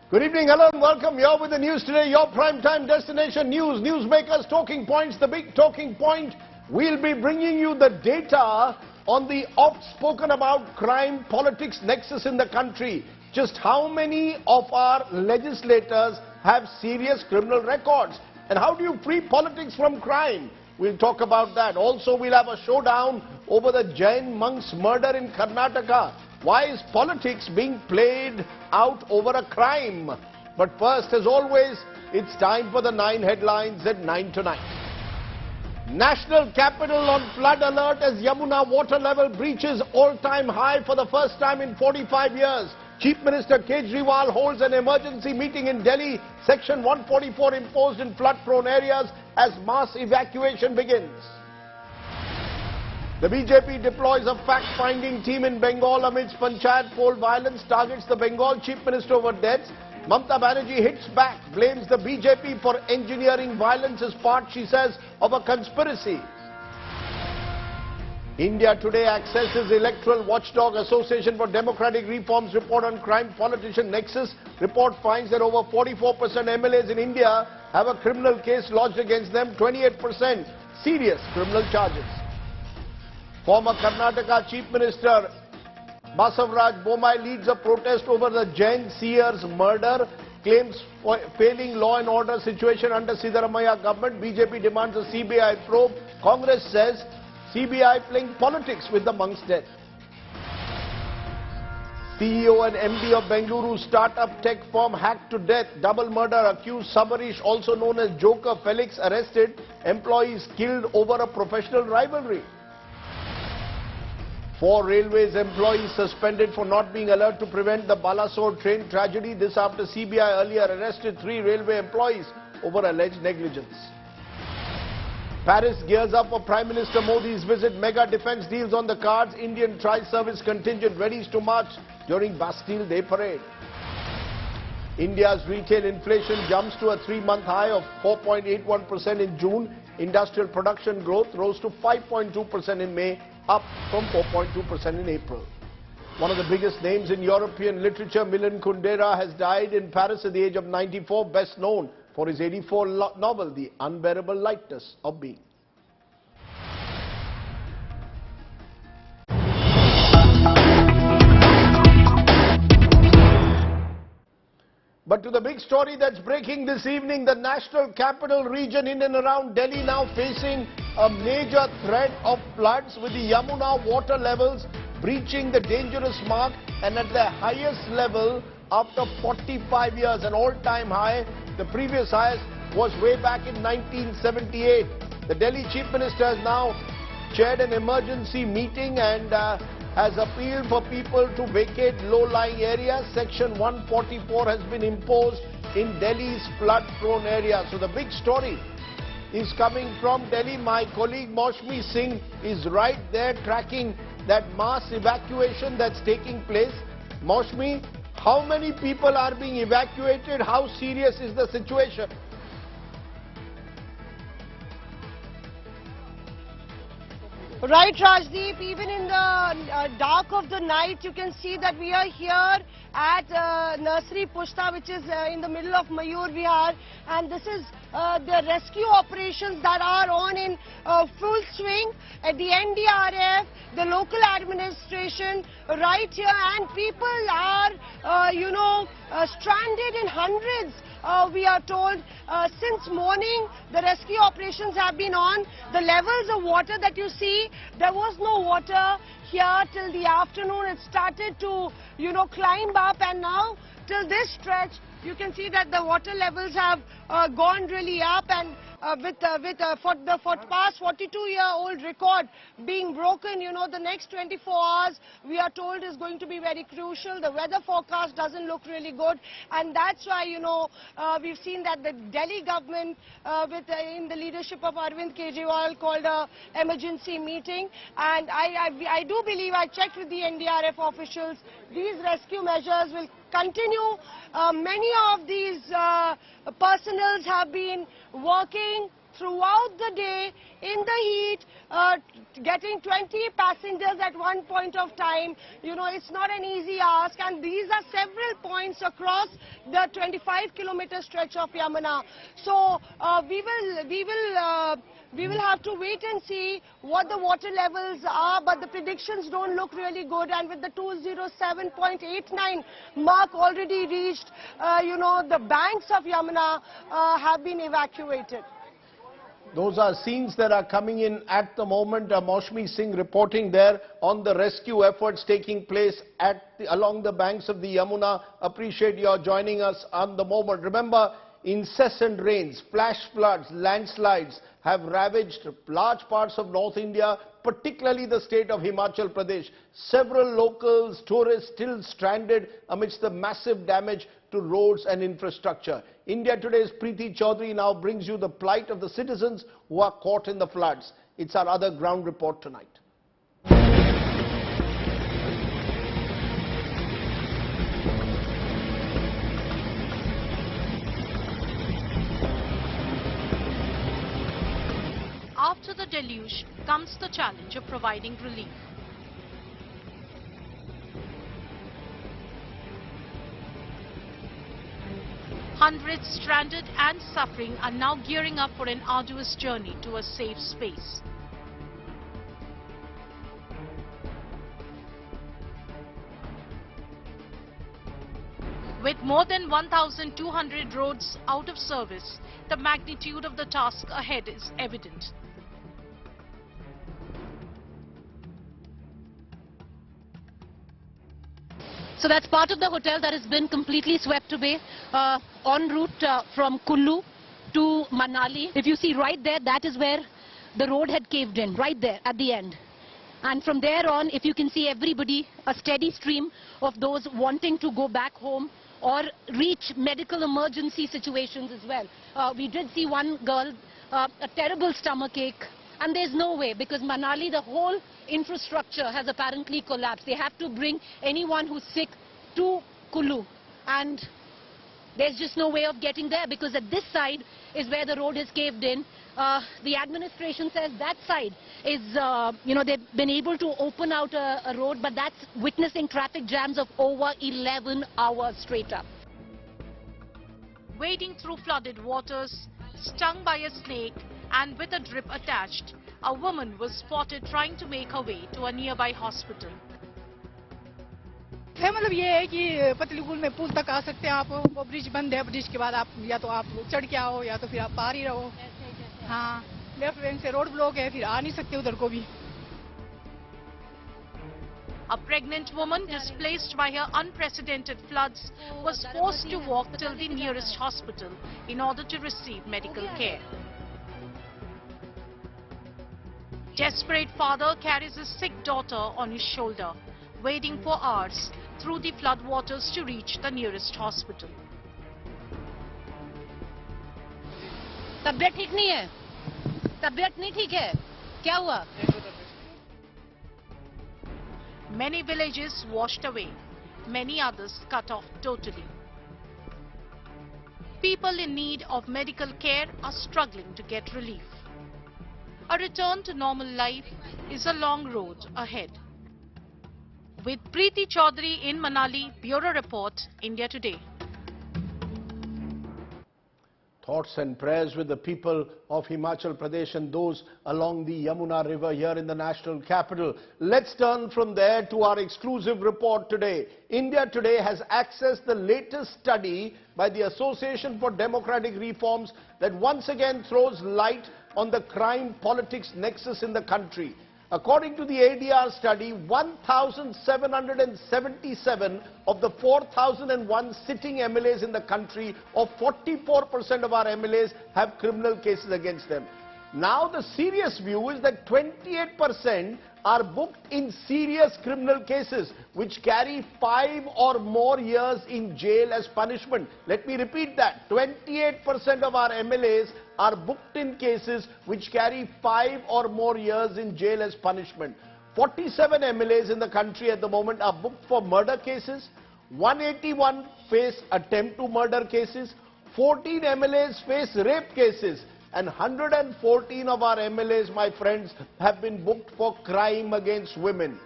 Good evening, hello and welcome. You're with the news today, your primetime destination news. Newsmakers, talking points, the big talking point. We'll be bringing you the data on the oft-spoken about crime politics nexus in the country. Just how many of our legislators have serious criminal records? And how do you free politics from crime? We'll talk about that. Also, we'll have a showdown over the Jain monk's murder in Karnataka. Why is politics being played out over a crime? But first, as always, it's time for the 9 headlines at 9 tonight. National capital on flood alert as Yamuna water level breaches all-time high for the first time in 45 years. Chief Minister Kejriwal holds an emergency meeting in Delhi. Section 144 imposed in flood-prone areas as mass evacuation begins. The BJP deploys a fact-finding team in Bengal amidst panchayat poll violence, targets the Bengal Chief Minister over deaths. Mamata Banerjee hits back, blames the BJP for engineering violence as part, she says, of a conspiracy. India Today accesses Electoral Watchdog Association for Democratic Reforms report on crime politician nexus. Report finds that over 44% MLAs in India have a criminal case lodged against them, 28% serious criminal charges. Former Karnataka Chief Minister Basavaraj Bommai leads a protest over the Jain seer's murder, claims failing law and order situation under Siddaramaiah government. BJP demands a CBI probe. Congress says CBI playing politics with the monk's death. CEO and MD of Bengaluru startup tech firm hacked to death. Double murder accused Sabarish, also known as Joker Felix, arrested. Employees killed over a professional rivalry. 4 railways employees suspended for not being alert to prevent the Balasore train tragedy. This after CBI earlier arrested 3 railway employees over alleged negligence. Paris gears up for Prime Minister Modi's visit. Mega defence deals on the cards. Indian tri-service contingent ready to march during Bastille Day parade. India's retail inflation jumps to a 3-month high of 4.81% in June. Industrial production growth rose to 5.2% in May, up from 4.2% in April. One of the biggest names in European literature, Milan Kundera, has died in Paris at the age of 94, best known for his 84 novel, The Unbearable Lightness of Being. But to the big story that's breaking this evening, the national capital region in and around Delhi now facing a major threat of floods, with the Yamuna water levels breaching the dangerous mark and at their highest level after 45 years, an all-time high. The previous highest was way back in 1978. The Delhi Chief Minister has now chaired an emergency meeting and has appealed for people to vacate low-lying areas. Section 144 has been imposed in Delhi's flood-prone area. So the big story is coming from Delhi. My colleague Maushmi Singh is right there tracking that mass evacuation that's taking place. Maushmi, how many people are being evacuated? How serious is the situation? Right, Rajdeep, even in the dark of the night, you can see that we are here at Nursery Pushta, which is in the middle of Mayur Vihar, and this is the rescue operations that are on in full swing at the NDRF, the local administration right here, and people are, stranded in hundreds. We are told since morning the rescue operations have been on. The levels of water that you see, there was no water here till the afternoon. It started to, climb up, and now till this stretch you can see that the water levels have gone really up, and for the past 42-year-old record being broken, the next 24 hours we are told is going to be very crucial. The weather forecast doesn't look really good, and that's why, we've seen that the Delhi government in the leadership of Arvind Kejriwal called a emergency meeting, and I do believe, I checked with the NDRF officials, these rescue measures will continue. Many of these personnel have been working throughout the day in the heat, getting 20 passengers at one point of time. It's not an easy ask, and these are several points across the 25-kilometer stretch of Yamuna. So we will have to wait and see what the water levels are, but the predictions don't look really good. And with the 207.89 mark already reached, the banks of Yamuna have been evacuated. Those are scenes that are coming in at the moment. Maushmi Singh reporting there on the rescue efforts taking place along the banks of the Yamuna. Appreciate your joining us on the moment. Remember, incessant rains, flash floods, landslides have ravaged large parts of North India, particularly the state of Himachal Pradesh. Several locals, tourists still stranded amidst the massive damage to roads and infrastructure. India Today's Preeti Chaudhary now brings you the plight of the citizens who are caught in the floods. It's our other ground report tonight. After the deluge comes the challenge of providing relief. Hundreds stranded and suffering are now gearing up for an arduous journey to a safe space. With more than 1,200 roads out of service, the magnitude of the task ahead is evident. So that's part of the hotel that has been completely swept away en route from Kullu to Manali. If you see right there, that is where the road had caved in, right there at the end. And from there on, if you can see everybody, a steady stream of those wanting to go back home or reach medical emergency situations as well. We did see one girl, a terrible stomachache, and there's no way, because Manali, the whole infrastructure has apparently collapsed. They have to bring anyone who's sick to Kullu, and there's just no way of getting there, because at this side is where the road is caved in. The administration says that side is, they've been able to open out a road, but that's witnessing traffic jams of over 11 hours straight up. Wading through flooded waters, stung by a snake and with a drip attached, a woman was spotted trying to make her way to a nearby hospital. मतलब ये है कि पतली पुल में पुल तक आ सकते हैं आप, वो ब्रिज बंद है, ब्रिज के बाद आप या तो आप चढ़ के आओ या तो फिर आप पार ही रहो. हाँ, लेफ्ट बैंक से रोड ब्लॉक है, फिर आ नहीं सकते उधर को भी. A pregnant woman displaced by her unprecedented floods was forced to walk till the nearest hospital in order to receive medical care. Desperate father carries his sick daughter on his shoulder, wading for hours through the flood waters to reach the nearest hospital. तबीयत ठीक नहीं है, तबीयत नहीं ठीक है, क्या हुआ? Many villages washed away, many others cut off totally. People in need of medical care are struggling to get relief. A return to normal life is a long road ahead. With Preeti Chaudhary in Manali, Bureau Report, India Today. Thoughts and prayers with the people of Himachal Pradesh and those along the Yamuna River here in the national capital. Let's turn from there to our exclusive report today. India Today has accessed the latest study by the Association for Democratic Reforms that once again throws light on the crime politics nexus in the country. According to the ADR study, 1,777 of the 4,001 sitting MLAs in the country, or 44% of our MLAs, have criminal cases against them. Now the serious view is that 28% are booked in serious criminal cases which carry 5 or more years in jail as punishment. Let me repeat that. 28% of our MLAs are booked in cases which carry 5 or more years in jail as punishment. 47 MLAs in the country at the moment are booked for murder cases. 181 face attempt to murder cases. 14 MLAs face rape cases. And 114 of our MLAs, my friends, have been booked for crime against women.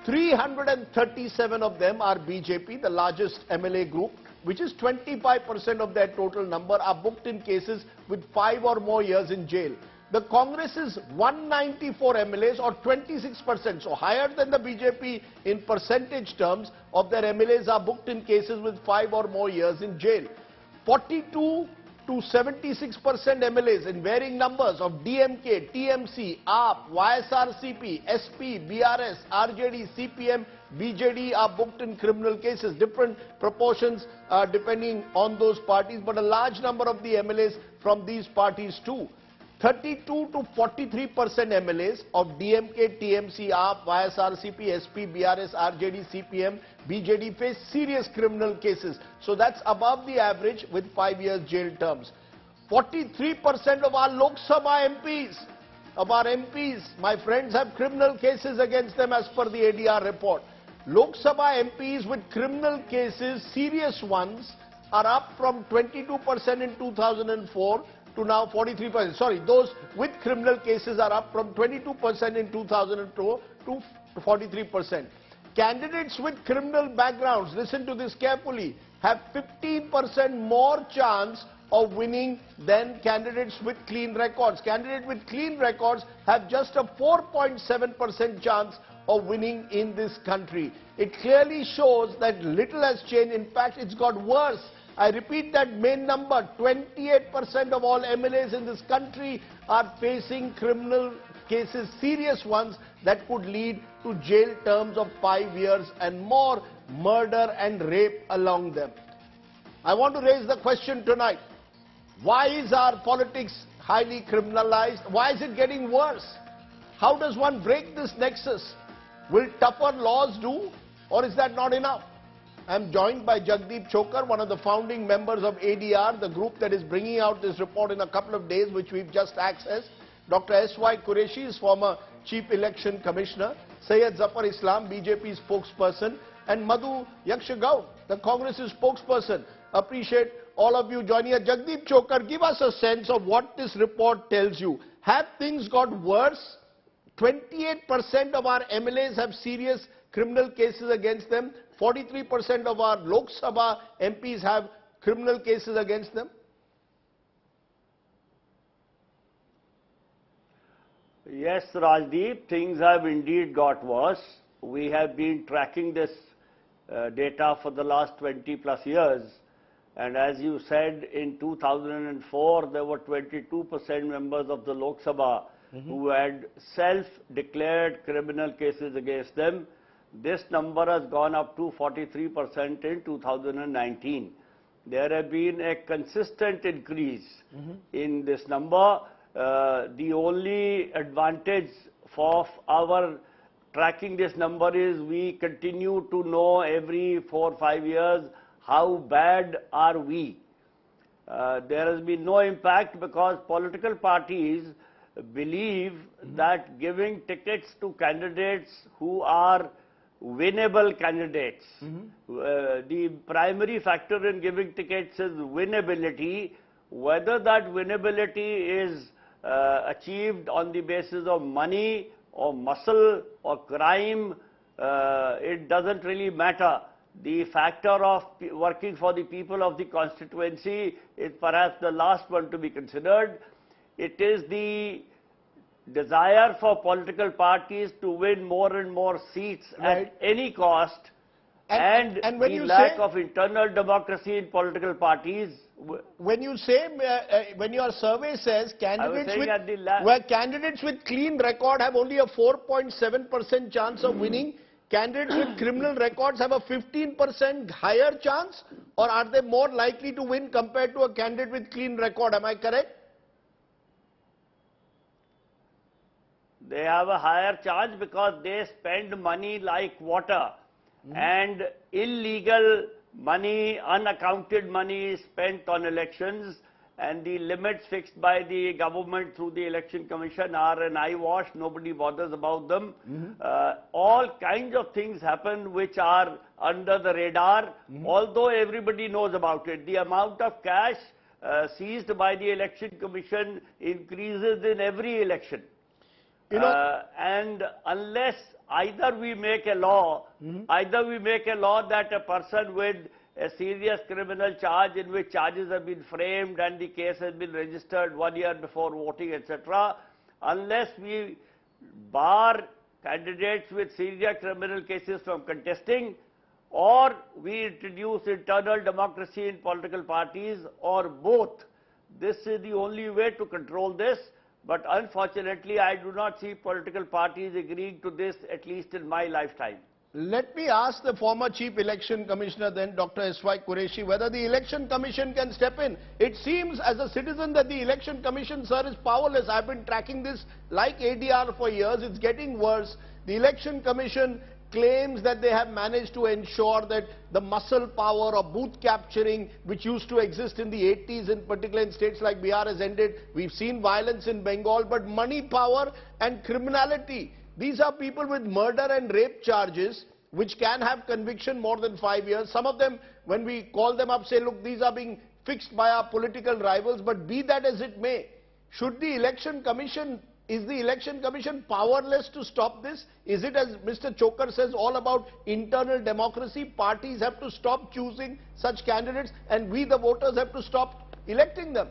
337 of them are BJP, the largest MLA group. which is 25% of their total number, are booked in cases with 5 or more years in jail. The Congress's 194 MLAs or 26%, so higher than the BJP in percentage terms of their MLAs, are booked in cases with 5 or more years in jail. 42 to 76% MLAs in varying numbers of DMK, TMC, AAP, YSRCP, SP, BRS, RJD, CPM, BJD are booked in criminal cases. Different proportions depending on those parties, but a large number of the MLAs from these parties too. 32 to 43% MLAs of DMK, TMC, AAP, YSRCP, SP, BRS, RJD, CPM, BJD face serious criminal cases. So that's above the average with 5 years jail terms. 43% of our Lok Sabha MPs, my friends, have criminal cases against them as per the ADR report. Lok Sabha MPs with criminal cases, serious ones, are up from 22% in 2004 to now 43%. Sorry, those with criminal cases are up from 22% in 2002 to 43%. Candidates with criminal backgrounds, listen to this carefully, have 15% more chance of winning than candidates with clean records. Candidates with clean records have just a 4.7% chance of winning in this country. It clearly shows that little has changed. In fact, it's got worse. I repeat that main number, 28% of all MLAs in this country are facing criminal cases, serious ones that could lead to jail terms of 5 years and more, murder and rape along them. I want to raise the question tonight. Why is our politics highly criminalized? Why is it getting worse? How does one break this nexus? Will tougher laws do, or is that not enough? I am joined by Jagdeep Chokar, one of the founding members of ADR, the group that is bringing out this report in a couple of days, which we've just accessed. Dr. S.Y. Qureshi is former Chief Election Commissioner. Syed Zafar Islam, BJP spokesperson. And Madhu Yakshagaon, the Congress's spokesperson. Appreciate all of you joining us. Jagdeep Chokar, give us a sense of what this report tells you. Have things got worse? 28% of our MLAs have serious criminal cases against them. 43% of our Lok Sabha MPs have criminal cases against them. Yes, Rajdeep, things have indeed got worse. We have been tracking this data for the last 20 plus years. And as you said, in 2004, there were 22% members of the Lok Sabha who had self-declared criminal cases against them. This number has gone up to 43% in 2019. There have been a consistent increase in this number. The only advantage of our tracking this number is we continue to know every 4 or 5 years how bad are we. There has been no impact because political parties believe that giving tickets to candidates who are winnable candidates. The primary factor in giving tickets is winnability. Whether that winnability is achieved on the basis of money or muscle or crime, it doesn't really matter. The factor of working for the people of the constituency is perhaps the last one to be considered. It is the desire for political parties to win more and more seats at any cost, and the lack of internal democracy in political parties. When you say, when your survey says candidates with clean record have only a 4.7% chance of winning, candidates with criminal records have a 15% higher chance, or are they more likely to win compared to a candidate with clean record? Am I correct? They have a higher chance because they spend money like water, and illegal money, unaccounted money is spent on elections, and the limits fixed by the government through the Election Commission are an eyewash. Nobody bothers about them. All kinds of things happen which are under the radar, although everybody knows about it. The amount of cash seized by the Election Commission increases in every election. And unless either we make a law, that a person with a serious criminal charge in which charges have been framed and the case has been registered 1 year before voting, etc., unless we bar candidates with serious criminal cases from contesting, or we introduce internal democracy in political parties, or both. This is the only way to control this, but unfortunately I do not see political parties agreeing to this, at least in my lifetime. Let me ask the former Chief Election Commissioner then, Dr. S.Y. Qureshi, whether the Election Commission can step in. It seems as a citizen that the Election Commission, sir, is powerless. I've been tracking this like ADR for years. It's getting worse. The Election Commission claims that they have managed to ensure that the muscle power of booth capturing, which used to exist in the 80s, in particular in states like Bihar, has ended. We've seen violence in Bengal, but money power and criminality. These are people with murder and rape charges, which can have conviction more than 5 years. Some of them, when we call them up, say, look, these are being fixed by our political rivals. But be that as it may, should the Election Commission, is the Election Commission powerless to stop this? Is it, as Mr. Chokar says, all about internal democracy? Parties have to stop choosing such candidates, and we, the voters, have to stop electing them.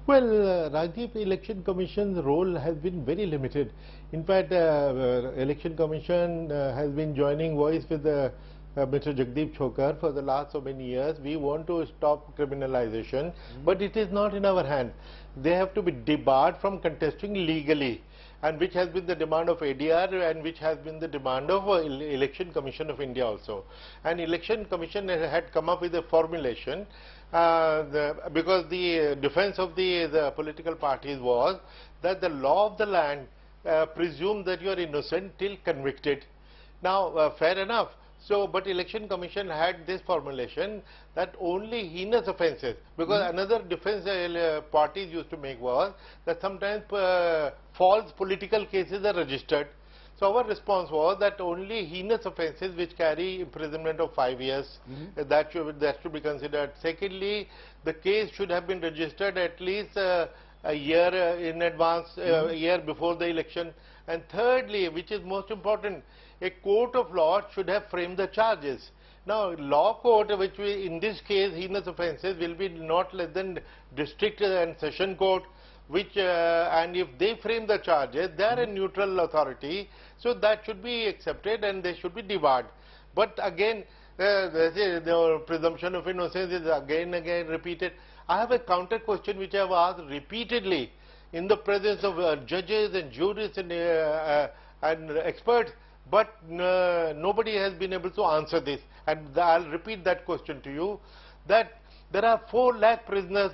Well, Rajdeep, Election Commission's role has been very limited. In fact, Election Commission has been joining voice with Mr. Jagdeep Chokar for the last so many years. We want to stop criminalization, but it is not in our hand. They have to be debarred from contesting legally, and which has been the demand of ADR and which has been the demand of Election Commission of India also. And Election Commission had come up with a formulation because the defense of the political parties was that the law of the land presumed that you are innocent till convicted. Now, fair enough. So, but Election Commission had this formulation that only heinous offences, because another defense parties used to make was that sometimes false political cases are registered. So our response was that only heinous offences which carry imprisonment of 5 years, that should be considered. Secondly, the case should have been registered at least a year in advance, a year before the election. And thirdly, which is most important, a court of law should have framed the charges. Now, law court, which in this case heinous offences will be not less than district and session court, which and if they frame the charges, they are a neutral authority, so that should be accepted and they should be debarred. But again, the presumption of innocence is again repeated. I have a counter question which I have asked repeatedly in the presence of judges and juries and experts, but nobody has been able to answer this. And I'll repeat that question to you, that there are 4 lakh prisoners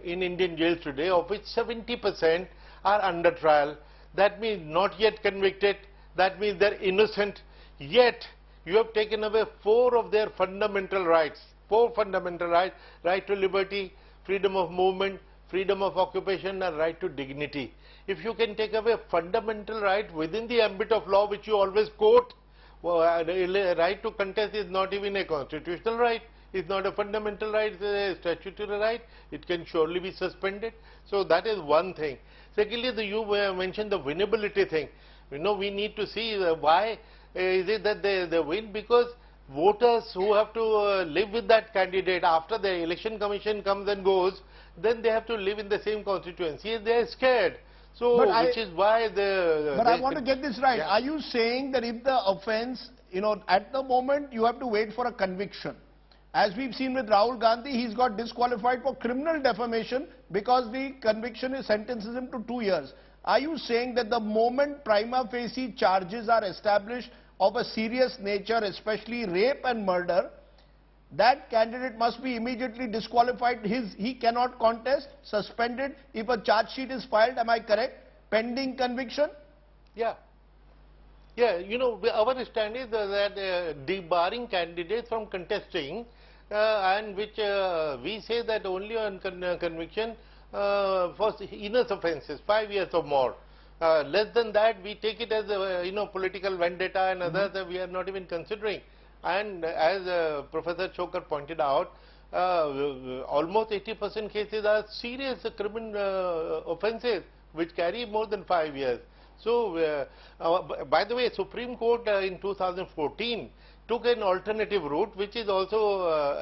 in Indian jails today, of which 70% are under trial. That means not yet convicted. That means they're innocent. Yet you have taken away 4 of their fundamental rights. 4 fundamental rights: right to liberty, freedom of movement, freedom of occupation, and right to dignity. If you can take away fundamental right within the ambit of law, which you always quote, right to contest is not even a constitutional right. It's not a fundamental right, it's a statutory right. It can surely be suspended. So that is one thing. Secondly, you mentioned the winnability thing. You know, we need to see why is it that they win, because voters who have to live with that candidate after the election commission comes and goes, then they have to live in the same constituency. They are scared. So, which is why But I want to get this right. Yeah. Are you saying that if the offence, at the moment you have to wait for a conviction? As we've seen with Rahul Gandhi, he's got disqualified for criminal defamation because the conviction sentences him to 2 years. Are you saying that the moment prima facie charges are established of a serious nature, especially rape and murder, that candidate must be immediately disqualified? He cannot contest, suspended if a charge sheet is filed, am I correct, pending conviction? Yeah. Yeah, our stand is that debarring candidates from contesting, and which we say that only on conviction for heinous offences, 5 years or more. Less than that, we take it as political vendetta and others that we are not even considering. And as Professor Chokar pointed out, almost 80% cases are serious criminal offences which carry more than 5 years. So, by the way, Supreme Court in 2014 took an alternative route, which is also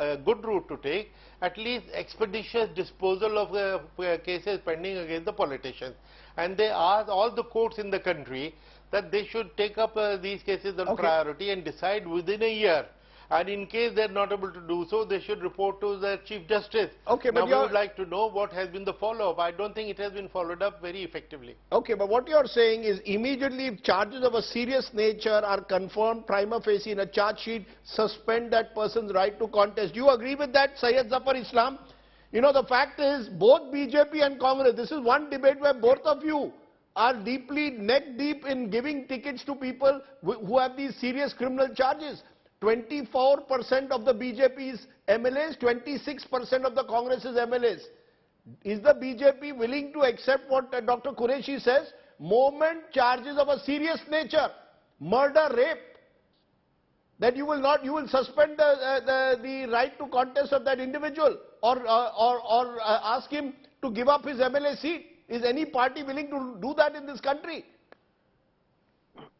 a good route to take, at least expeditious disposal of cases pending against the politicians. And they asked all the courts in the country that they should take up these cases on priority and decide within a year. And in case they are not able to do so, they should report to the Chief Justice. Okay, now but we would like to know what has been the follow-up. I don't think it has been followed up very effectively. Okay, but what you are saying is immediately if charges of a serious nature are confirmed prima facie in a charge sheet, suspend that person's right to contest. Do you agree with that, Syed Zafar Islam? You know, the fact is both BJP and Congress, this is one debate where both of you are deeply neck deep in giving tickets to people who have these serious criminal charges. 24% of the BJP's MLAs, 26% of the Congress's MLAs. Is the BJP willing to accept what Dr. Qureshi says? Moment charges of a serious nature, murder, rape, that you will suspend the right to contest of that individual or ask him to give up his MLA seat? Is any party willing to do that in this country?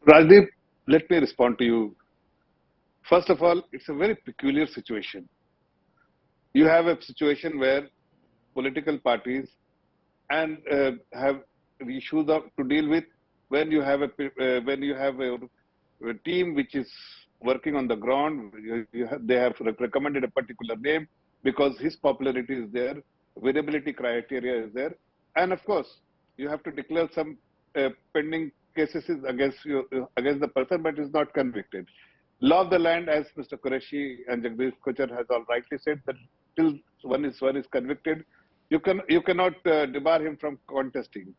Rajdeep, let me respond to you. First of all, it's a very peculiar situation. You have a situation where political parties and have issues to deal with when you have a team which is working on the ground. They have recommended a particular name because his popularity is there, winnability criteria is there, and of course you have to declare some pending cases against the person, but is not convicted. Law of the land, as Mr. Qureshi and Jagdish Kochar has all rightly said, that till one is convicted, you cannot debar him from contesting.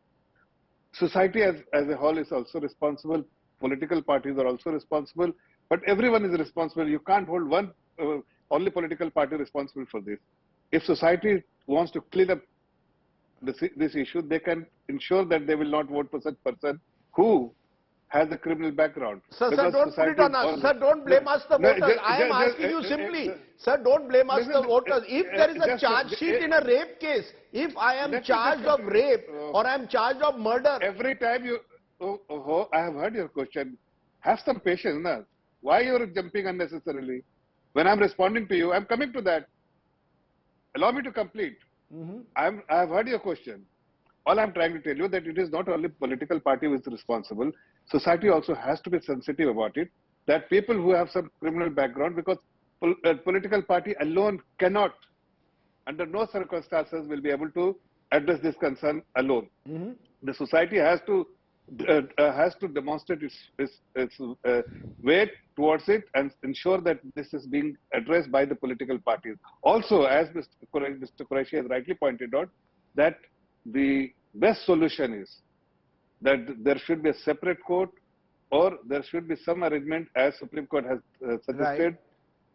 Society as a whole is also responsible. Political parties are also responsible, but everyone is responsible. You can't hold one only political party responsible for this. If society wants to clean up this issue, they can ensure that they will not vote for such person who has a criminal background. Sir, don't put it on us. Sir, don't blame us the voters. I am asking you simply. Sir, don't blame us the voters. If there is a charge sheet in a rape case, if I am charged of rape or I am charged of murder. Every time you... I have heard your question. Have some patience, na? Why you are jumping unnecessarily? When I am responding to you, I am coming to that. Allow me to complete. I have heard your question. All I am trying to tell you that it is not only political party which is responsible. Society also has to be sensitive about it. That people who have some criminal background, because political party alone cannot, under no circumstances, will be able to address this concern alone. The society has to demonstrate its weight towards it and ensure that this is being addressed by the political parties. Also, as Mr. Qureshi has rightly pointed out, that the best solution is that there should be a separate court or there should be some arrangement, as Supreme Court has suggested,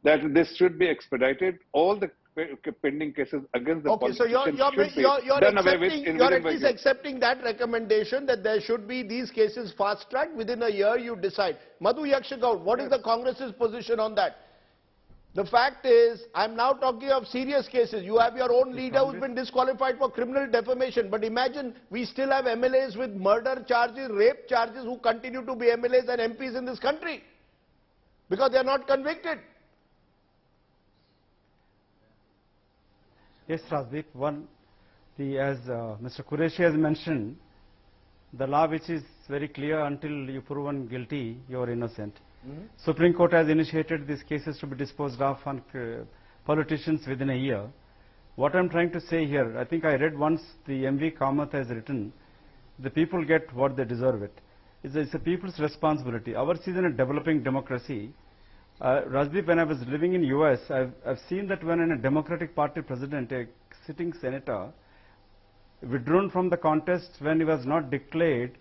that this should be expedited. All the pending cases against the politicians should be done away with. You're at least accepting that recommendation that there should be these cases fast-tracked within a year, you decide. Madhu Yakshagaud, what is the Congress's position on that? The fact is, I'm now talking of serious cases. You have your own leader who's been disqualified for criminal defamation. But imagine we still have MLAs with murder charges, rape charges who continue to be MLAs and MPs in this country because they are not convicted. Yes, Rajdeep. As Mr. Qureshi has mentioned, the law which is very clear, until you proven guilty, you are innocent. Supreme Court has initiated these cases to be disposed of on politicians within a year. What I am trying to say here, I think I read once the MV Kamath has written, the people get what they deserve it. It's a people's responsibility. Ours is in a developing democracy. Rajdeep, when I was living in US, I've seen that when a Democratic Party president, a sitting senator, withdrawn from the contest when he was not declared,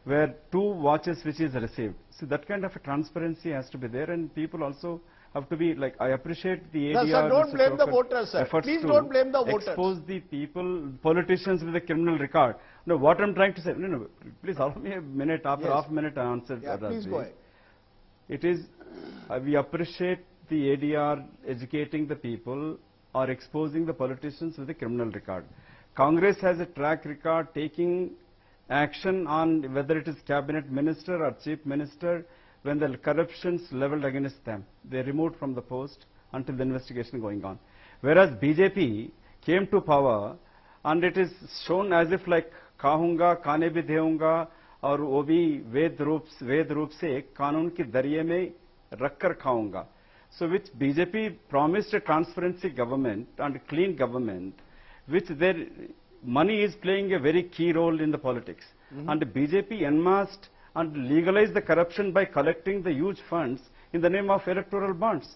were 2 watches which is received. So that kind of a transparency has to be there, and people also have to be like, I appreciate the ADR. Sir, don't blame the voters, sir. Please don't blame the voters. Expose the people, politicians with a criminal record. No, what I'm trying to say, no, please allow me a minute, after half a minute I answer. Yeah, please go ahead. It is, we appreciate the ADR educating the people or exposing the politicians with a criminal record. Congress has a track record taking action on whether it is cabinet minister or chief minister when the corruptions leveled against them. They removed from the post until the investigation going on. Whereas BJP came to power and it is shown as if like kahunga, kane bhi deunga, और वो भी वेद रूप से कानून की दरिये में रखकर खाऊंगा. So which BJP promised a transparency government and a clean government, which their money is playing a very key role in the politics. And BJP enmasked and legalized the corruption by collecting the huge funds in the name of electoral bonds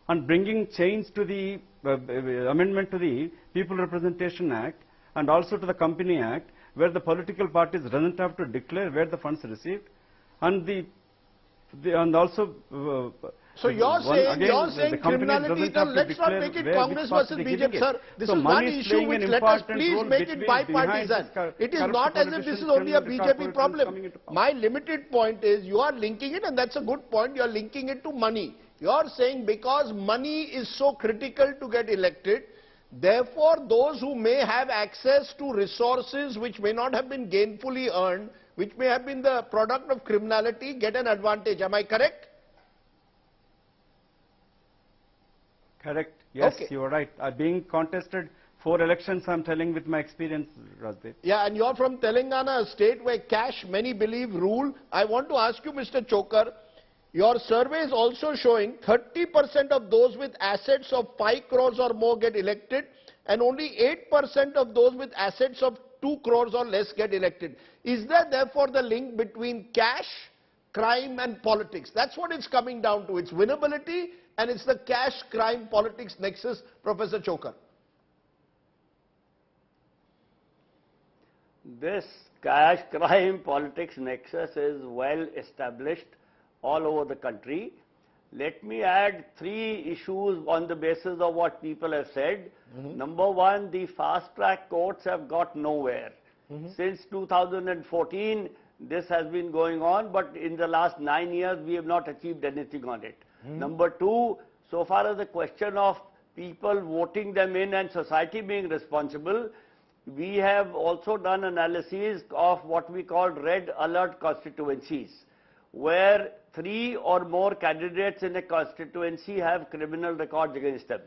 and bringing change to the amendment to the People Representation Act and also to the Company Act, where the political parties doesn't have to declare where the funds received, and also. So you're saying criminality. Let's not make it Congress versus BJP, sir. This is one issue which let us please make it bipartisan. It is not as if this is only a BJP problem. My limited point is you are linking it, and that's a good point. You are linking it to money. You are saying because money is so critical to get elected, therefore, those who may have access to resources which may not have been gainfully earned, which may have been the product of criminality, get an advantage. Am I correct? Correct. Yes, okay. You are right. Being contested 4 elections, I am telling with my experience, Rajdeep. Yeah, and you are from Telangana, a state where cash, many believe, rule. I want to ask you, Mr. Chokar, your survey is also showing 30% of those with assets of 5 crores or more get elected, and only 8% of those with assets of 2 crores or less get elected. Is there therefore the link between cash, crime and politics? That's what it's coming down to. It's winnability and it's the cash, crime, politics nexus, Professor Chokar. This cash, crime, politics nexus is well established all over the country. Let me add 3 issues on the basis of what people have said. Number 1, the fast-track courts have got nowhere. Since 2014, this has been going on, but in the last 9 years, we have not achieved anything on it. Number 2, so far as the question of people voting them in and society being responsible, we have also done analysis of what we call red alert constituencies, where 3 or more candidates in a constituency have criminal records against them.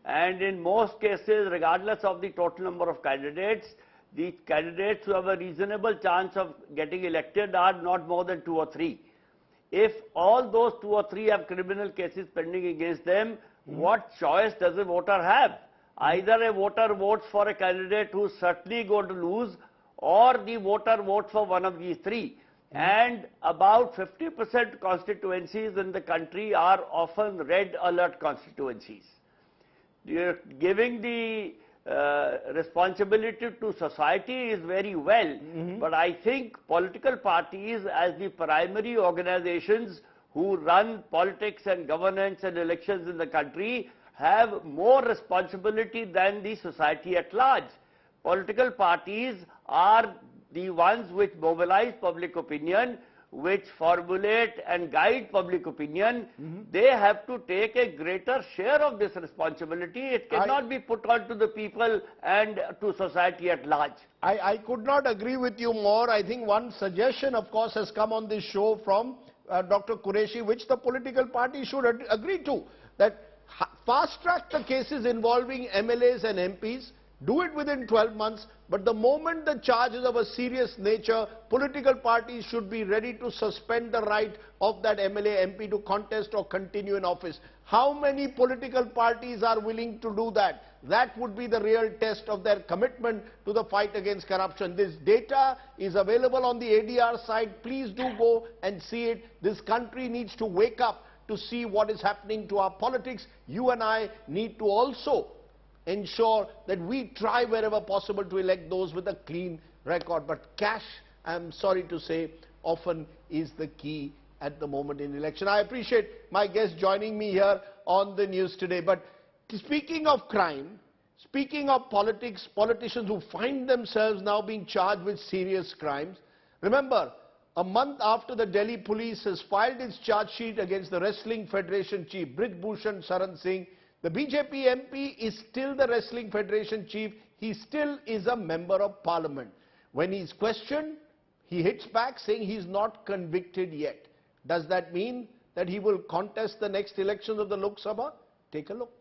And in most cases, regardless of the total number of candidates, the candidates who have a reasonable chance of getting elected are not more than 2 or 3. If all those 2 or 3 have criminal cases pending against them, what choice does a voter have? Either a voter votes for a candidate who's certainly going to lose, or the voter votes for one of these 3. And about 50% constituencies in the country are often red alert constituencies. Giving the responsibility to society is very well, but I think political parties as the primary organizations who run politics and governance and elections in the country have more responsibility than the society at large. Political parties are the ones which mobilize public opinion, which formulate and guide public opinion. They have to take a greater share of this responsibility. It cannot be put on to the people and to society at large. I could not agree with you more. I think one suggestion, of course, has come on this show from Dr. Qureshi, which the political party should agree to, that fast-track the cases involving MLAs and MPs, do it within 12 months, but the moment the charge is of a serious nature, political parties should be ready to suspend the right of that MLA, MP to contest or continue in office. How many political parties are willing to do that? That would be the real test of their commitment to the fight against corruption. This data is available on the ADR site. Please do go and see it. This country needs to wake up to see what is happening to our politics. You and I need to also ensure that we try wherever possible to elect those with a clean record. But cash, I'm sorry to say, often is the key at the moment in election. I appreciate my guest joining me here on the news today. But speaking of crime, speaking of politics, politicians who find themselves now being charged with serious crimes, remember, a month after the Delhi police has filed its charge sheet against the Wrestling Federation chief, Brij Bhushan Saran Singh, the BJP MP is still the Wrestling Federation chief. He still is a member of parliament. When he's questioned, he hits back saying he's not convicted yet. Does that mean that he will contest the next elections of the Lok Sabha? Take a look.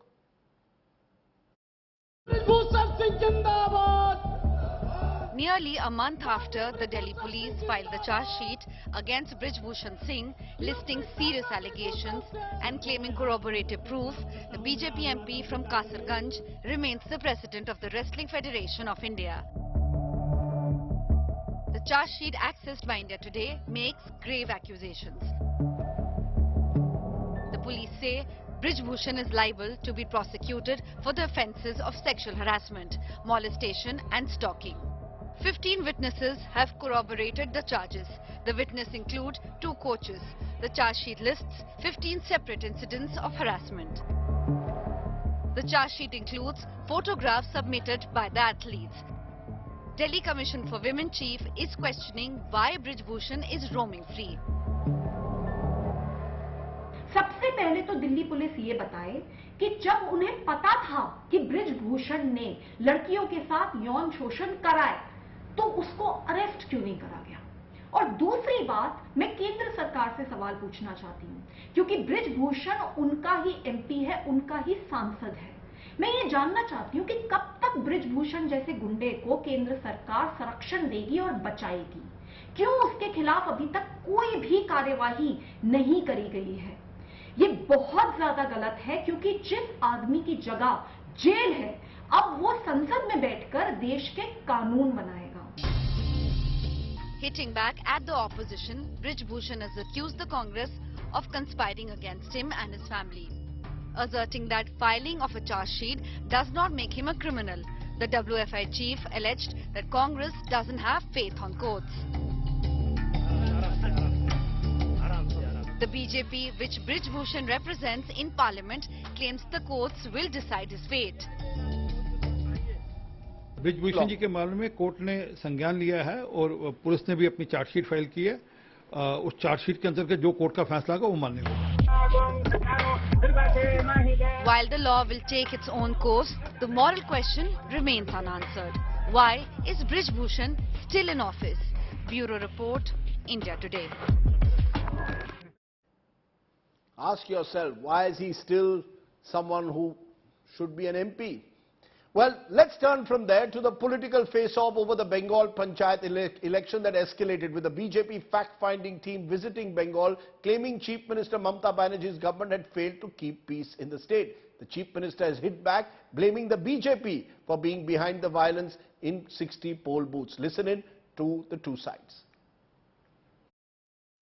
Nearly a month after the Delhi police filed the charge sheet against Brij Bhushan Singh, listing serious allegations and claiming corroborative proof, the BJP MP from Kasarganj remains the president of the Wrestling Federation of India. The charge sheet accessed by India Today makes grave accusations. The police say Brij Bhushan is liable to be prosecuted for the offences of sexual harassment, molestation and stalking. 15 witnesses have corroborated the charges. The witnesses include 2 coaches. The charge sheet lists 15 separate incidents of harassment. The charge sheet includes photographs submitted by the athletes. Delhi Commission for Women Chief is questioning why Brij Bhushan is roaming free. सबसे पहले तो Delhi police ये बताए कि जब उन्हें पता था कि ब्रिज भूषण ने लड़कियों के साथ यौन शोषण कराए तो उसको अरेस्ट क्यों नहीं करा गया। और दूसरी बात, मैं केंद्र सरकार से सवाल पूछना चाहती हूं क्योंकि ब्रिज भूषण उनका ही एमपी है, उनका ही सांसद है। मैं ये जानना चाहती हूं कि कब तक ब्रिज भूषण जैसे गुंडे को केंद्र सरकार संरक्षण देगी और बचाएगी। क्यों उसके खिलाफ अभी तक कोई भी कार्यवाही नहीं करी गई है। ये बहुत ज्यादा गलत है क्योंकि जिस आदमी की जगह जेल है, अब वो संसद में बैठकर देश के कानून बनाएगा। Hitting back at the opposition, Brij Bhushan has accused the Congress of conspiring against him and his family, asserting that filing of a charge sheet does not make him a criminal. The WFI chief alleged that Congress doesn't have faith on courts. The BJP, which Brij Bhushan represents in Parliament, claims the courts will decide his fate. Brij Bhushan ji के मामले में court ने संज्ञान लिया है और police ने भी अपनी चार्जशीट फाइल की है। उस चार्जशीट के अंतर्गत जो कोर्ट का फैसला होगा वो मानने होगा। While the law will take its own course, the moral question remains unanswered. Why is Brij Bhushan still in office? Bureau Report, India Today. Ask yourself, why is he still someone who should be an MP? Well, let's turn from there to the political face-off over the Bengal panchayat election that escalated, with the BJP fact-finding team visiting Bengal, claiming Chief Minister Mamata Banerjee's government had failed to keep peace in the state. The Chief Minister has hit back, blaming the BJP for being behind the violence in 60 poll booths. Listen in to the two sides.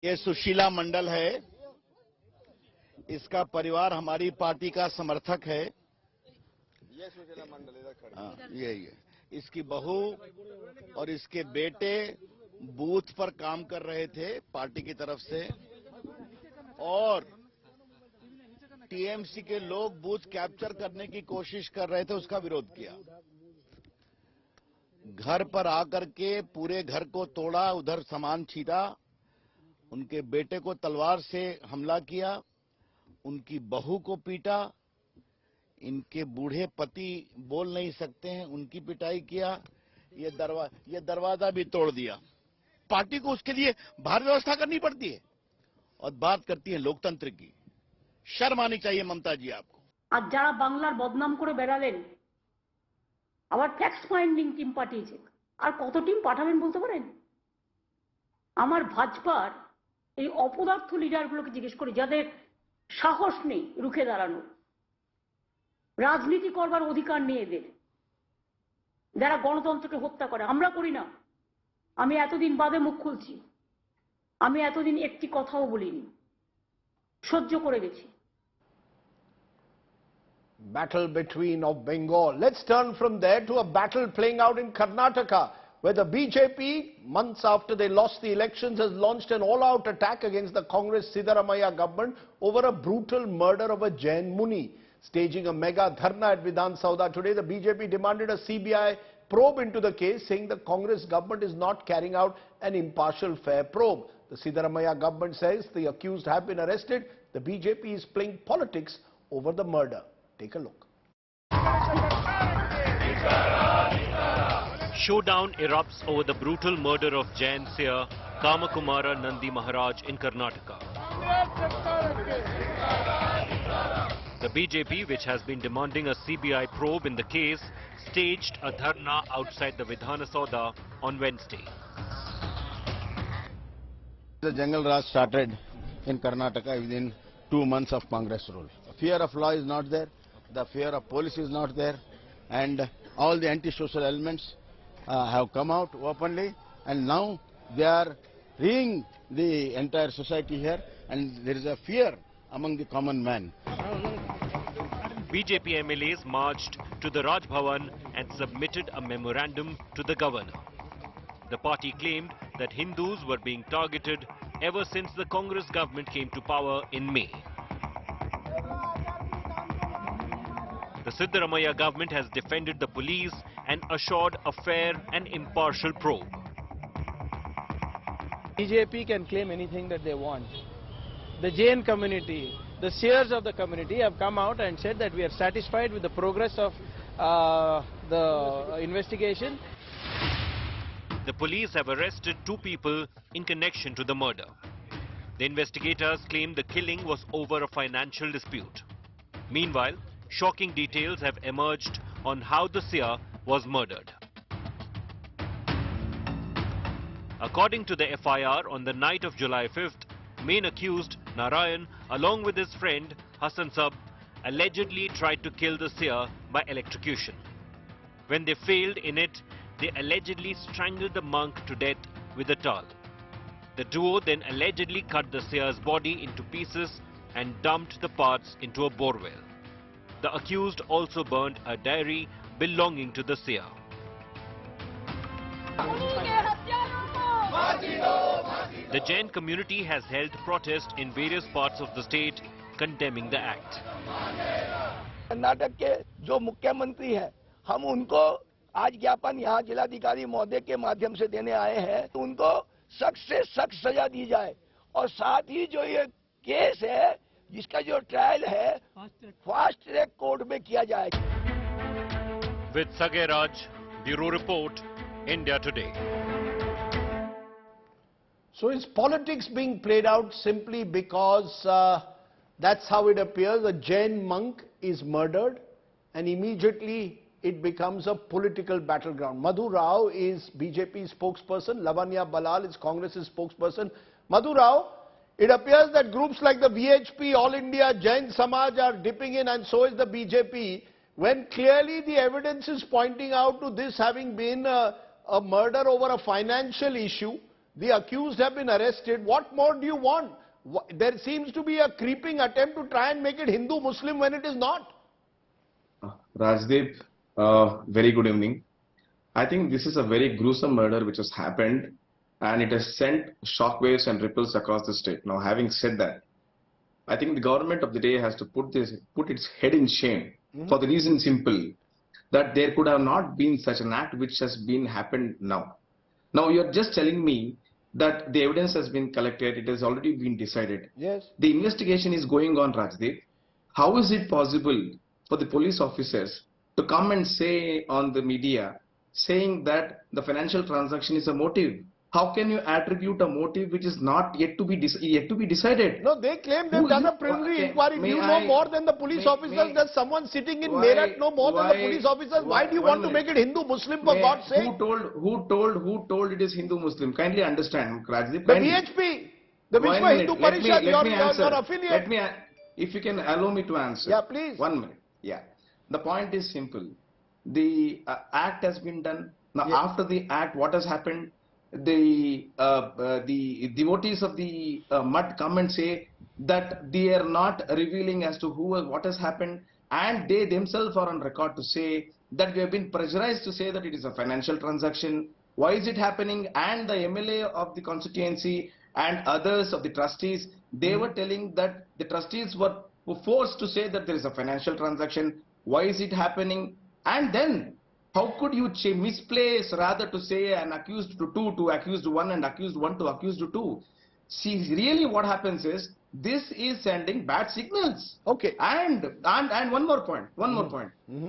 ये सुशीला मंडल है, इसका परिवार हमारी party का समर्थक है। यही है। इसकी बहू और इसके बेटे बूथ पर काम कर रहे थे पार्टी की तरफ से, और टीएमसी के लोग बूथ कैप्चर करने की कोशिश कर रहे थे, उसका विरोध किया। घर पर आकर के पूरे घर को तोड़ा, उधर सामान छीटा, उनके बेटे को तलवार से हमला किया, उनकी बहू को पीटा, इनके बूढ़े पति बोल नहीं सकते हैं, उनकी पिटाई किया, ये दरवाजा भी तोड़ दिया। पार्टी को उसके लिए बाहर व्यवस्था करनी पड़ती है और बात करती है लोकतंत्र की। शर्म आनी चाहिए ममता जी आपको। आज যারা বাংলার বদনাম করে বেড়ালেন, আবার ফ্যাক্ট ফাইন্ডিং টিম পাঠিয়েছে। আর কত টিম পাঠাবেন বলতে পারেন? আমার ভাজপার এই অপদার্থ লিডারগুলোকে জিজ্ঞেস করি, যাদের সাহস নেই রুখে দাঁড়ানোর, রাজনীতি করবার অধিকার নেই এদের, যারা গণতন্ত্রকে হত্যা করে। আমরা করি না। আমি এতদিন বাদে মুখ খুলছি, আমি এতদিন একটি কথাও বলিনি, সহ্য করে গেছি। Battle between of Bengal. Let's turn from there to a battle playing out in Karnataka, where the BJP, months after they lost the elections, has launched an all-out attack against the Congress Siddaramaiah government over a brutal murder of a Jain Muni. Staging a mega dharna at Vidhan Sauda today, the BJP demanded a CBI probe into the case, saying the Congress government is not carrying out an impartial, fair probe. The Siddaramaiah government says the accused have been arrested. The BJP is playing politics over the murder. Take a look. Showdown erupts over the brutal murder of Jain seer Kamakumara Nandi Maharaj in Karnataka. The BJP, which has been demanding a CBI probe in the case, staged a dharna outside the Vidhana Sauda on Wednesday. The Jungle Raj started in Karnataka within 2 months of Congress rule. Fear of law is not there, the fear of police is not there, and all the anti-social elements have come out openly, and now they are freeing the entire society here, and there is a fear among the common man. BJP MLAs marched to the Raj Bhavan and submitted a memorandum to the governor. The party claimed that Hindus were being targeted ever since the Congress government came to power in May. The Siddaramaiah government has defended the police and assured a fair and impartial probe. BJP can claim anything that they want. The Jain community, the seers of the community have come out and said that we are satisfied with the progress of the investigation. The police have arrested 2 people in connection to the murder. The investigators claim the killing was over a financial dispute. Meanwhile, shocking details have emerged on how the seer was murdered. According to the FIR, on the night of July 5th, main accused Narayan, along with his friend Hassan Sab, allegedly tried to kill the seer by electrocution. When they failed in it, they allegedly strangled the monk to death with a towel. The duo then allegedly cut the seer's body into pieces and dumped the parts into a borewell. The accused also burned a diary belonging to the seer. The Jain community has held protest in various parts of the state condemning the act. Karnataka के जो मुख्यमंत्री हैं, हम उनको आज ज्ञापन यहाँ जिलाधिकारी महोदय के माध्यम से देने आए हैं, तो उनको सख्त से सख्त सजा दी जाए और साथ ही जो ये केस है, जिसका जो ट्रायल है, फास्ट ट्रैक कोर्ट में किया जाए. With Sage Raj, Bureau Report, India Today. So is politics being played out simply because that's how it appears? A Jain monk is murdered and immediately it becomes a political battleground. Madhu Rao is BJP spokesperson, Lavanya Balal is Congress's spokesperson. Madhu Rao, it appears that groups like the VHP, All India, Jain Samaj are dipping in, and so is the BJP, when clearly the evidence is pointing out to this having been a murder over a financial issue. The accused have been arrested. What more do you want? There seems to be a creeping attempt to try and make it Hindu-Muslim when it is not. Rajdeep, very good evening. I think this is a very gruesome murder which has happened, and it has sent shockwaves and ripples across the state. Now, having said that, I think the government of the day has to put its head in shame for the reason simple that there could have not been such an act which has been happened now. Now, you are just telling me that the evidence has been collected, it has already been decided. Yes. The investigation is going on, Rajdeep. How is it possible for the police officers to come and say on the media, saying that the financial transaction is a motive? How can you attribute a motive which is not yet to be decided? No, they claim they've done a preliminary inquiry. Do you know more than the police officers? Does someone sitting in Meerut know more than the police officers? Why do you want to make it Hindu-Muslim, for God's sake? Who told it is Hindu-Muslim? Kindly understand, Rajdeep. The VHP, the Vishwa Hindu Parishad, your affiliate. If you can allow me to answer. Yeah, please. 1 minute. Yeah. The point is simple. The act has been done. Now, after the act, what has happened? The devotees of the mud come and say that they are not revealing as to what has happened, and they themselves are on record to say that we have been pressurized to say that it is a financial transaction. Why is it happening? And the MLA of the constituency and others of the trustees, they were telling that the trustees were forced to say that there is a financial transaction. Why is it happening? And then how could you misplace rather to say an accused to 2 to accused 1 and accused 1 to accused 2? See, really what happens is this is sending bad signals. Okay. And one more point.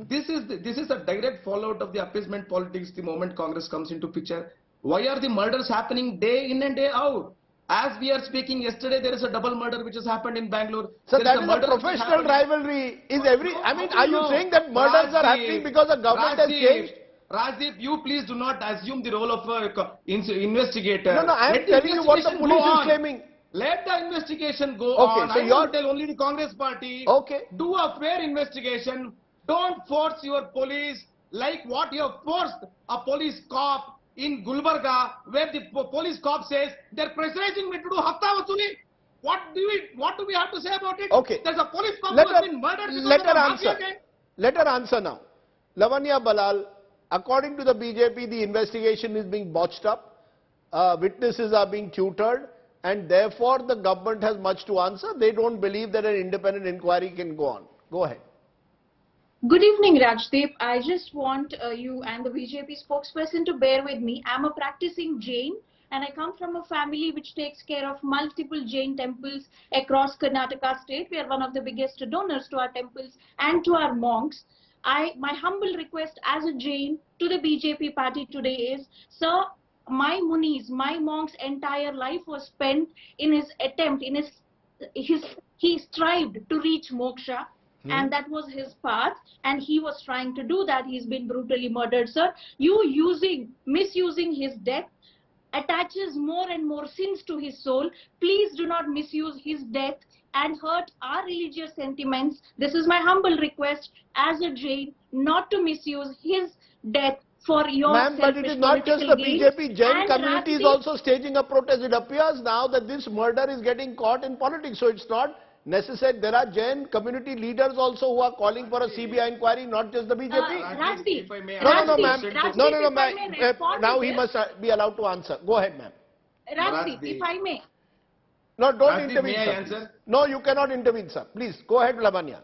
This is a direct fallout of the appeasement politics the moment Congress comes into picture. Why are the murders happening day in and day out? As we are speaking, yesterday there is a double murder which has happened in Bangalore. So There that a is a murder which professional happened- rivalry. Is every? I mean, are you saying that murders are happening because the government has changed? Rajdeep, you please do not assume the role of a investigator. No, I am Let the telling you what the investigation police go is on. claiming. Let the investigation go Okay, on. so I you're- want to tell only the Congress party. Okay. Do a fair investigation. Don't force your police like what you have forced a police cop in Gulbarga, where the police cop says they're pressurizing me to do hafta vasuli. What do we have to say about it? Okay. There's a police cop Let who has her- been murdered because let of her a mafia answer. gang. Let her answer now. Lavanya Balal, according to the BJP, the investigation is being botched up. Witnesses are being tutored, and therefore the government has much to answer. They don't believe that an independent inquiry can go on. Go ahead. Good evening, Rajdeep. I just want you and the BJP spokesperson to bear with me. I'm a practicing Jain and I come from a family which takes care of multiple Jain temples across Karnataka state. We are one of the biggest donors to our temples and to our monks. My humble request as a Jain to the BJP party today is, sir, my munis, my monks' entire life was spent in his attempt, he strived to reach moksha. And that was his path, and he was trying to do that. He's been brutally murdered, sir. You misusing his death attaches more and more sins to his soul. Please do not misuse his death and hurt our religious sentiments. This is my humble request as a Jain, not to misuse his death for your Ma'am, but it is not just the BJP. Jain community is also staging a protest. It appears now that this murder is getting caught in politics. So it's not necessary. There are Jain community leaders also who are calling for a CBI inquiry, not just the BJP. Rajdeep, No, ma'am. No, ma'am. Now he this. must be allowed to answer. Go ahead, ma'am. Rajdeep, if I may. No, don't Rajdeep, intervene, may I sir. answer? No, you cannot intervene, sir. Please, go ahead, Lavanya.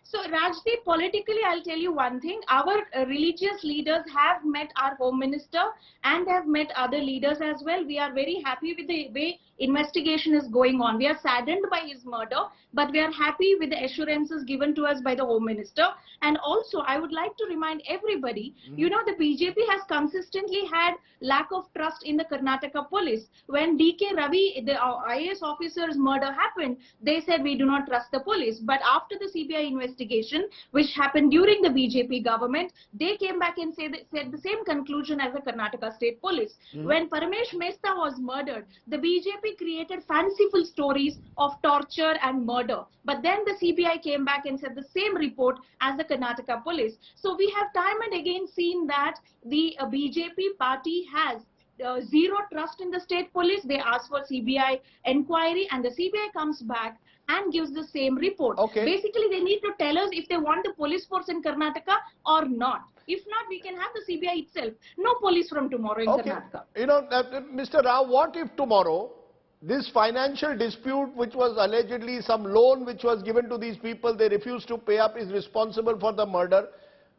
So Rajdeep, politically, I'll tell you one thing. Our religious leaders have met our Home Minister and have met other leaders as well. We are very happy with the way investigation is going on. We are saddened by his murder, but we are happy with the assurances given to us by the Home Minister. And also, I would like to remind everybody, you know, the BJP has consistently had lack of trust in the Karnataka police. When DK Ravi, the IAS officer's murder happened, they said we do not trust the police. But after the CBI investigation, which happened during the BJP government, they came back and said the same conclusion as the Karnataka State Police. When Paramesh Mehta was murdered, the BJP created fanciful stories of torture and murder. But then the CBI came back and said the same report as the Karnataka Police. So we have time and again seen that the BJP party has zero trust in the state police. They ask for CBI inquiry and the CBI comes back and gives the same report. Okay. Basically, they need to tell us if they want the police force in Karnataka or not. If not, we can have the CBI itself. No police from tomorrow in Karnataka. You know, Mr. Rao, what if tomorrow this financial dispute, which was allegedly some loan which was given to these people, they refused to pay up, is responsible for the murder?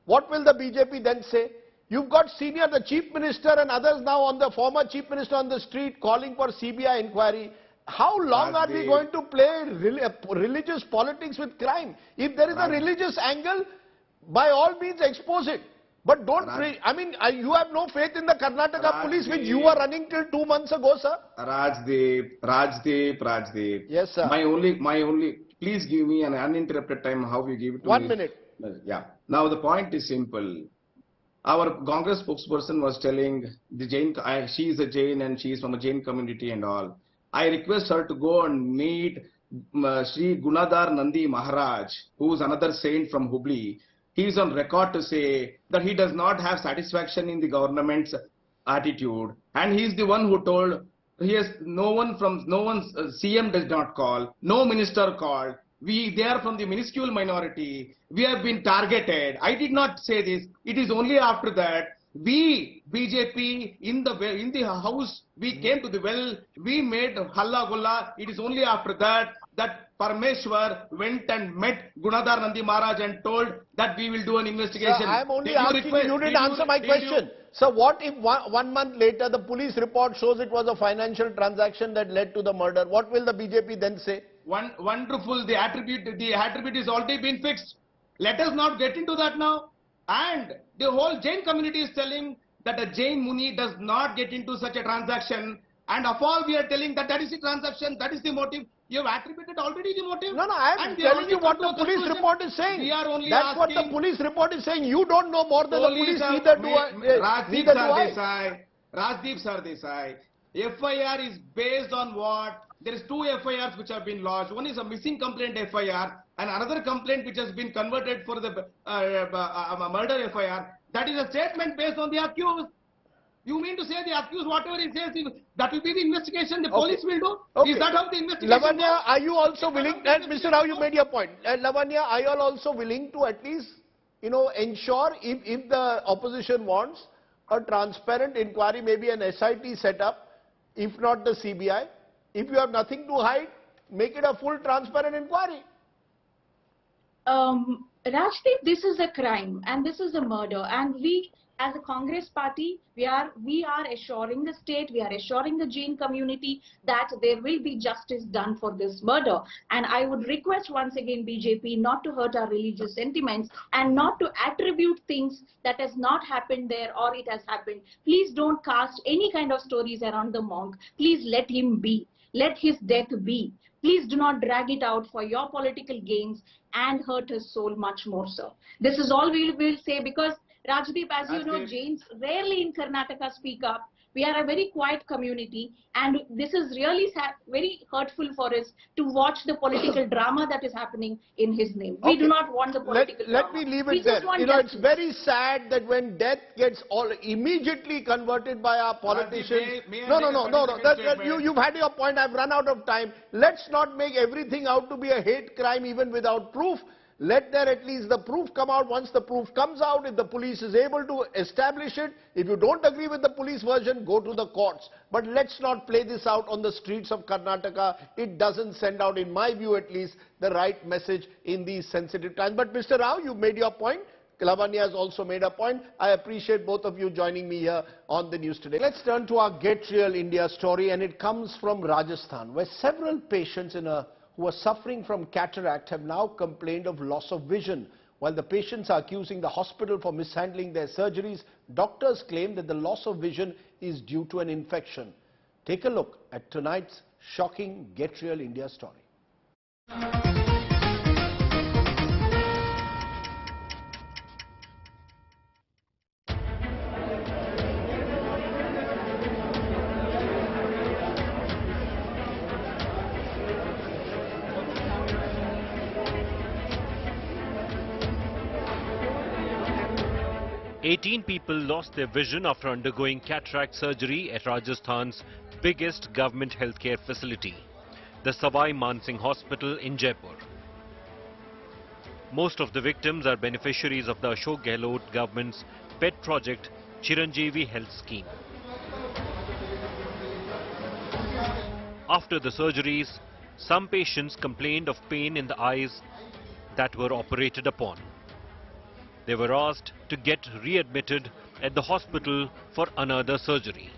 What will the BJP then say? You've got the chief minister and others now on the former chief minister on the street calling for CBI inquiry. How long are we going to play religious politics with crime? If there is a religious angle, by all means expose it. But don't, I mean, you have no faith in the Karnataka police, which you were running till 2 months ago, sir. Rajdeep. Yes, sir. My only, please give me an uninterrupted time how you give it to me. 1 minute. Yeah. Now the point is simple. Our Congress spokesperson was telling the Jain, she is a Jain and she is from a Jain community and all. I request her to go and meet Sri Gunadhar Nandi Maharaj, who is another saint from Hubli. He is on record to say that he does not have satisfaction in the government's attitude, and he is the one who told he has CM does not call, no minister called. They are from the minuscule minority. We have been targeted. I did not say this. It is only after that we BJP in the house we came to the well. We made halla gulla. It is only after that Parameshwar went and met Gunadhar Nandi Maharaj and told that we will do an investigation. Sir, I am only asking you didn't answer my question. So what if 1 month later the police report shows it was a financial transaction that led to the murder? What will the BJP then say? Wonderful. The attribute is already been fixed. Let us not get into that now. And the whole Jain community is telling that a Jain Muni does not get into such a transaction. And of all we are telling that that is the transaction, that is the motive. You have attributed already the motive. No, I am telling you what the police report is saying. We are only That's what the police report is saying. You don't know more than the police, neither do I. Rajdeep Sardesai, FIR is based on what? There is 2 FIRs which have been lodged. One is a missing complaint FIR and another complaint which has been converted for the murder FIR. That is a statement based on the accused. You mean to say the accused, whatever he says, that will be the investigation the police will do? Okay. Is that how the investigation Lavanya, goes? are you also willing, and Mr. Rao, you made your point. Lavanya, are you all also willing to at least, ensure if the opposition wants a transparent inquiry, maybe an SIT set up, if not the CBI? If you have nothing to hide, make it a full transparent inquiry. Rajdeep, this is a crime and this is a murder, and we as a Congress party, we are assuring the state, we are assuring the Jain community that there will be justice done for this murder. And I would request once again BJP not to hurt our religious sentiments and not to attribute things that has not happened there or it has happened. Please don't cast any kind of stories around the monk. Please let him be. Let his death be. Please do not drag it out for your political gains and hurt his soul much more so. This is all we will say, because Rajdeep, as you know, Jains rarely in Karnataka speak up. We are a very quiet community, and this is really very hurtful for us to watch the political drama that is happening in his name. We do not want the political drama. Let me leave it there. It's very sad that when death gets immediately converted by our politicians. No. You've had your point. I've run out of time. Let's not make everything out to be a hate crime even without proof. Let there at least the proof come out. Once the proof comes out, if the police is able to establish it, if you don't agree with the police version, go to the courts. But let's not play this out on the streets of Karnataka. It doesn't send out, in my view at least, the right message in these sensitive times. But Mr. Rao, you made your point. Lavanya has also made a point. I appreciate both of you joining me here on the news today. Let's turn to our Get Real India story, and it comes from Rajasthan, where several patients who are suffering from cataract have now complained of loss of vision. While the patients are accusing the hospital for mishandling their surgeries, doctors claim that the loss of vision is due to an infection. Take a look at tonight's shocking Get Real India story. 18 people lost their vision after undergoing cataract surgery at Rajasthan's biggest government healthcare facility, the Savai Mansingh Hospital in Jaipur. Most of the victims are beneficiaries of the Ashok Gehlot government's pet project Chiranjeevi Health Scheme. After the surgeries, some patients complained of pain in the eyes that were operated upon. They were asked to get readmitted at the hospital for another surgery.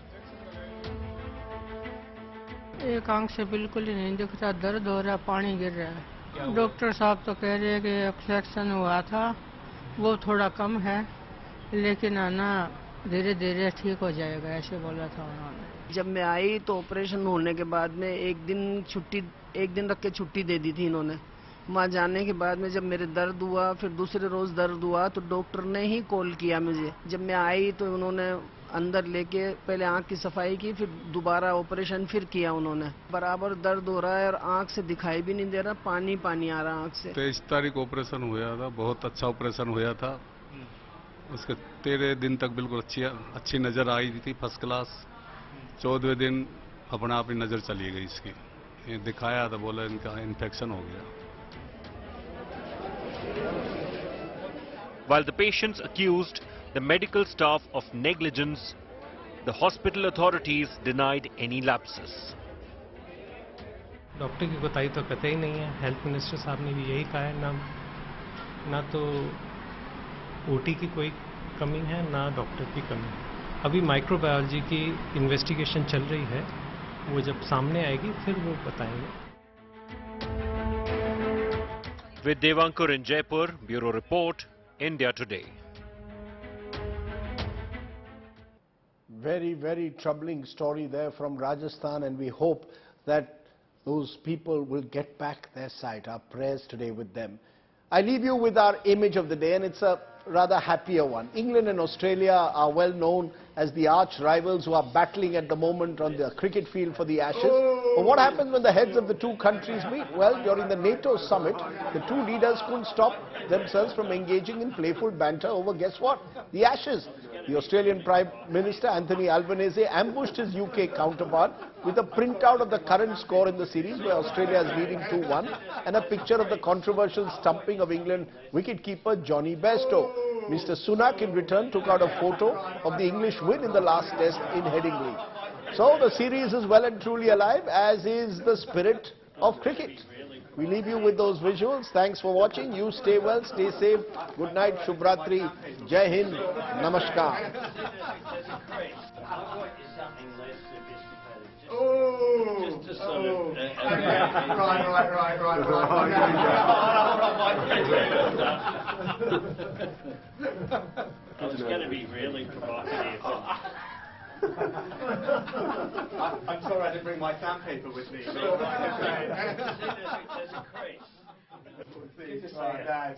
एक आंख से बिल्कुल ही नहीं दिख रहा, दर्द हो रहा, पानी गिर रहा है। डॉक्टर साहब तो कह रहे हैं कि एक्सट्रैक्शन हुआ था, वो थोड़ा कम है, लेकिन आना धीरे-धीरे ठीक हो जाएगा, ऐसे बोला था उन्होंने। जब मैं आई तो ऑपरेशन होने के बाद में एक दिन रख के छुट्टी दे दी थी इन्होंने। वहाँ जाने के बाद में जब मेरे दर्द हुआ, फिर दूसरे रोज दर्द हुआ, तो डॉक्टर ने ही कॉल किया मुझे। जब मैं आई तो उन्होंने अंदर लेके पहले आंख की सफाई की, फिर दोबारा ऑपरेशन फिर किया उन्होंने। बराबर दर्द हो रहा है और आंख से दिखाई भी नहीं दे रहा, पानी पानी आ रहा आंख से। 23 तारीख ऑपरेशन हुआ था, बहुत अच्छा ऑपरेशन हुआ था। उसके 13 दिन तक बिल्कुल अच्छी नजर आई थी, फर्स्ट क्लास। 14वें दिन अपने आप ही नजर चली गई इसकी। ये दिखाया था, बोला इनका इन्फेक्शन हो गया। While the patients accused the medical staff of negligence, the hospital authorities denied any lapses. Doctor की कोताही तो कतई नहीं है। हेल्थ मिनिस्टर साहब ने भी यही कहा है, ना तो ओटी की कोई कमी है, ना डॉक्टर की कमी है। अभी माइक्रोबायोलॉजी की इन्वेस्टिगेशन चल रही है, वो जब सामने आएगी फिर वो बताएंगे। With Devankur in Jaipur, Bureau Report, India Today. Very, very troubling story there from Rajasthan, and we hope that those people will get back their sight. Our prayers today with them. I leave you with our image of the day, and it's a rather happier one. England and Australia are well known as the arch rivals who are battling at the moment on the cricket field for the Ashes. But what happens when the heads of the two countries meet? Well, during the NATO summit, the two leaders couldn't stop themselves from engaging in playful banter over, guess what? The Ashes. The Australian Prime Minister Anthony Albanese ambushed his UK counterpart with a printout of the current score in the series, where Australia is leading 2-1, and a picture of the controversial stumping of England wicketkeeper Johnny Bairstow. Mr. Sunak in return took out a photo of the English win in the last test in Headingley. So the series is well and truly alive, as is the spirit of cricket. We leave you with those visuals. Thanks for watching. You stay well, stay safe. Good night, Shubhratri, Jai Hind, Namaskar. Just to sort of... I was going to be really provocative. I'm sorry I didn't bring my sandpaper with me. There's a crease. Good to see you.